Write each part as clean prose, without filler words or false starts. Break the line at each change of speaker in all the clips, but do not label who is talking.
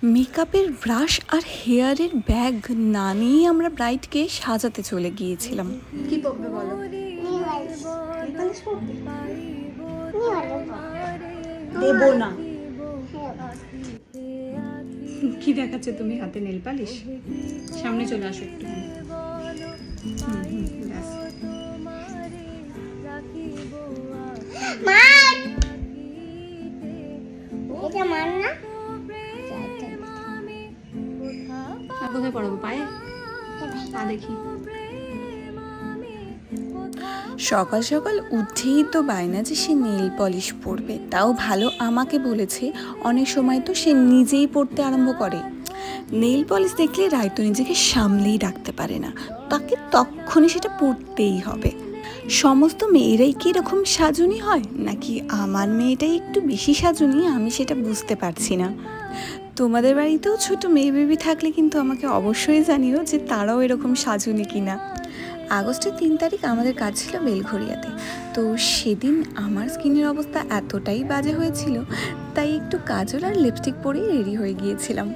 মেকআপের ব্রাশ আর হেয়ারের ব্যাগ না নিয়ে আমরা ব্রাইডকে সাজাতে চলে গিয়েছিলাম।
কি পড়বে বলো? দেবো না। কি দেখাচ্ছে তুমি হাতে? Nail polish. সামনে চলে আসো একটু। কোথায় পড়াবো? পায়ে? পা দেখি।
সকাল সকাল উঠেই তো বায়না যে সে নেল পলিশ পরবে, তাও ভালো আমাকে বলেছে। অনেক সময় তো সে নিজেই পড়তে আরম্ভ করে। নেল পলিশ দেখলে রায় তো নিজেকে সামলেই রাখতে পারে না, তাকে তখনই সেটা পড়তেই হবে। সমস্ত মেয়েরাই কি এরকম সাজুনি হয়, নাকি আমার মেয়েটাই একটু বেশি সাজুনি, আমি সেটা বুঝতে পারছি না। তোমাদের বাড়িতেও ছোট মেয়ে বেবি থাকলে কিন্তু আমাকে অবশ্যই জানিও যে তারাও এরকম সাজুনি কিনা। আগস্টের 3 তারিখ আমাদের কাজ ছিল বেলঘরিয়াতে। তো সেদিন আমার স্কিনের অবস্থা এতটাই বাজে হয়েছিল, তাই একটু কাজল আর লিপস্টিক পরেই রেডি হয়ে গিয়েছিলাম।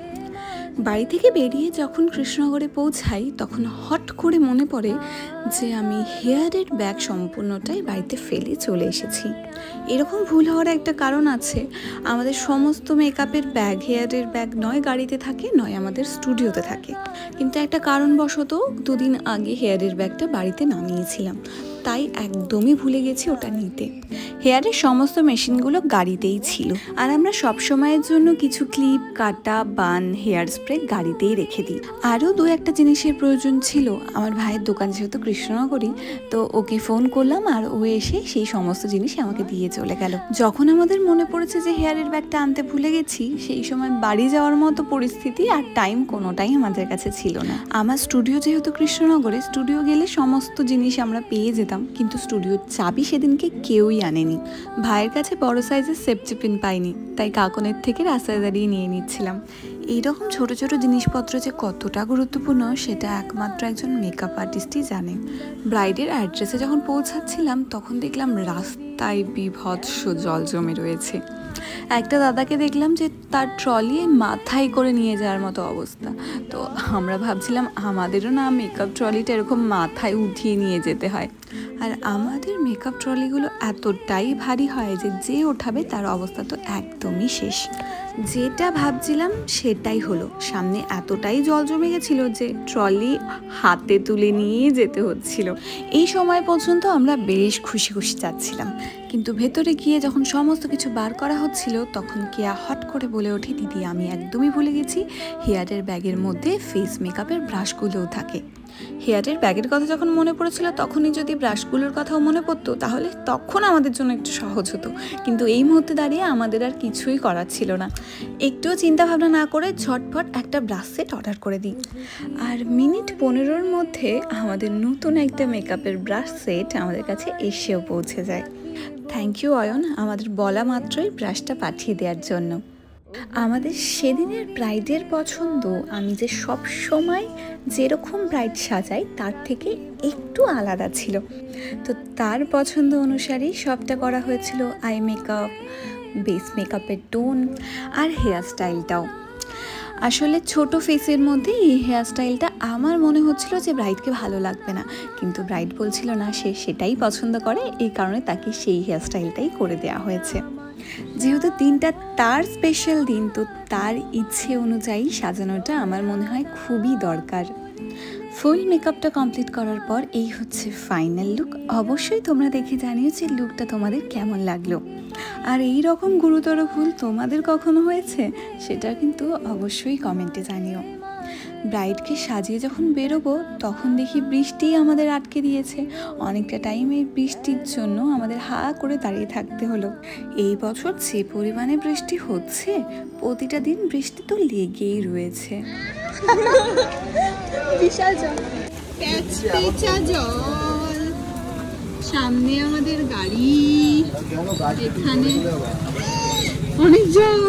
বাড়ি থেকে বেরিয়ে যখন কৃষ্ণনগরে পৌঁছাই, তখন হট করে মনে পড়ে যে আমি হেয়ারের ব্যাগ সম্পূর্ণটাই বাড়িতে ফেলে চলে এসেছি। এরকম ভুল হওয়ার একটা কারণ আছে। আমাদের সমস্ত মেকআপের ব্যাগ, হেয়ারের ব্যাগ নয় গাড়িতে থাকে, নয় আমাদের স্টুডিওতে থাকে। কিন্তু একটা কারণবশত 2 দিন আগে হেয়ারের ব্যাগটা বাড়িতে নামিয়েছিলাম, তাই একদমই ভুলে গেছি ওটা নিতে। হেয়ারের সমস্ত মেশিনগুলো গাড়িতেই ছিল, আর আমরা সব সময়ের জন্য কিছু ক্লিপ, কাটা, বান, হেয়ার স্প্রে গাড়িতেই রেখে দিই। আরও 2-1টা জিনিসের প্রয়োজন ছিল। আমার ভাইয়ের দোকান যেহেতু কৃষ্ণনগরী, তো ওকে ফোন করলাম আর ও এসে সেই সমস্ত জিনিস আমাকে দিয়ে চলে গেল। যখন আমাদের মনে পড়েছে যে হেয়ারের ব্যাগটা আনতে ভুলে গেছি, সেই সময় বাড়ি যাওয়ার মতো পরিস্থিতি আর টাইম কোনোটাই আমাদের কাছে ছিল না। আমার স্টুডিও যেহেতু কৃষ্ণনগরে, স্টুডিও গেলে সমস্ত জিনিস আমরা পেয়ে যেতাম, কিন্তু স্টুডিওর চাবি সেদিনকে কেউই আনেনি। ভাইয়ের কাছে বড় সাইজের সেফটি পিন পাইনি, তাই কাকনের থেকে রাস্তায় দাঁড়িয়ে নিয়ে নিচ্ছিলাম। এইরকম ছোট ছোট জিনিসপত্র যে কতটা গুরুত্বপূর্ণ সেটা একমাত্র একজন মেকআপ আর্টিস্টই জানে। ব্রাইডের অ্যাড্রেসে যখন পৌঁছাচ্ছিলাম, তখন দেখলাম রাস্তায় বিভৎস জল জমে রয়েছে। একটা দাদাকে দেখলাম যে তার ট্রলি মাথায় করে নিয়ে যাওয়ার মতো অবস্থা। তো আমরা ভাবছিলাম আমাদেরও না মেকআপ ট্রলিটা এরকম মাথায় উঠিয়ে নিয়ে যেতে হয়। আর আমাদের মেকআপ ট্রলিগুলো এতটাই ভারী হয় যে যে ওঠাবে তার অবস্থা তো একদমই শেষ। যেটা ভাবছিলাম সেটাই হলো। সামনে এতটাই জল জমে গেছিল যে ট্রলি হাতে তুলে নিয়ে যেতে হচ্ছিল। এই সময় পর্যন্ত আমরা বেশ খুশি খুশি যাচ্ছিলাম, কিন্তু ভেতরে গিয়ে যখন সমস্ত কিছু বার করা হচ্ছিল, তখন কেয়া হট করে বলে ওঠে, দিদি আমি একদমই ভুলে গেছি, হেয়ারের ব্যাগের মধ্যে ফেস মেকআপের ব্রাশগুলোও থাকে। হেয়ারের ব্যাগের কথা যখন মনে পড়েছিল, তখনই যদি ব্রাশগুলোর কথাও মনে পড়তো, তাহলে তখন আমাদের জন্য একটু সহজ হতো। কিন্তু এই মুহূর্তে দাঁড়িয়ে আমাদের আর কিছুই করার ছিল না। একটুও চিন্তা ভাবনা না করে ঝটফট একটা ব্রাশ সেট অর্ডার করে দিই, আর মিনিট 15-র মধ্যে আমাদের নতুন একটা মেকআপের ব্রাশ সেট আমাদের কাছে এসেও পৌঁছে যায়। থ্যাংক ইউ অয়ন, আমাদের বলা মাত্রই ব্রাশটা পাঠিয়ে দেওয়ার জন্য। আমাদের সেদিনের ব্রাইডের পছন্দ আমি যে সব সময় যেরকম ব্রাইড সাজাই তার থেকে একটু আলাদা ছিল। তো তার পছন্দ অনুসারেই সবটা করা হয়েছিল। আই মেকআপ, বেস মেকআপের টোন আর হেয়ার স্টাইলটাও। আসলে ছোট ফেসের মধ্যে এই হেয়ার স্টাইলটা আমার মনে হচ্ছিল যে ব্রাইডকে ভালো লাগবে না, কিন্তু ব্রাইড বলছিল না, সে সেটাই পছন্দ করে, এই কারণে তাকে সেই হেয়ার স্টাইলটাই করে দেওয়া হয়েছে। যেহেতু দিনটা তার স্পেশাল দিন, তো তার ইচ্ছে অনুযায়ী সাজানোটা আমার মনে হয় খুবই দরকার। ফুল মেকআপটা কমপ্লিট করার পর এই হচ্ছে ফাইনাল লুক। অবশ্যই তোমরা দেখে জানিও যে লুকটা তোমাদের কেমন লাগলো, আর এই রকম গুরুতর ভুল তোমাদের কখনো হয়েছে সেটা কিন্তু অবশ্যই কমেন্টে জানিও। ব্রাইডকে সাজিয়ে যখন বেরোবো, তখন দেখি বৃষ্টি আমাদের আটকে দিয়েছে। অনেকটা টাইম এই বৃষ্টির জন্য আমাদের হা করে দাঁড়িয়ে থাকতে হলো। এই বছর যে পরিমাণে বৃষ্টি হচ্ছে, প্রতিটা দিন বৃষ্টি তো লেগেই রয়েছে।
বিশাল জল, প্যাচপেচা জল। সামনে আমাদের গাড়ি, এখানে অনেক জল।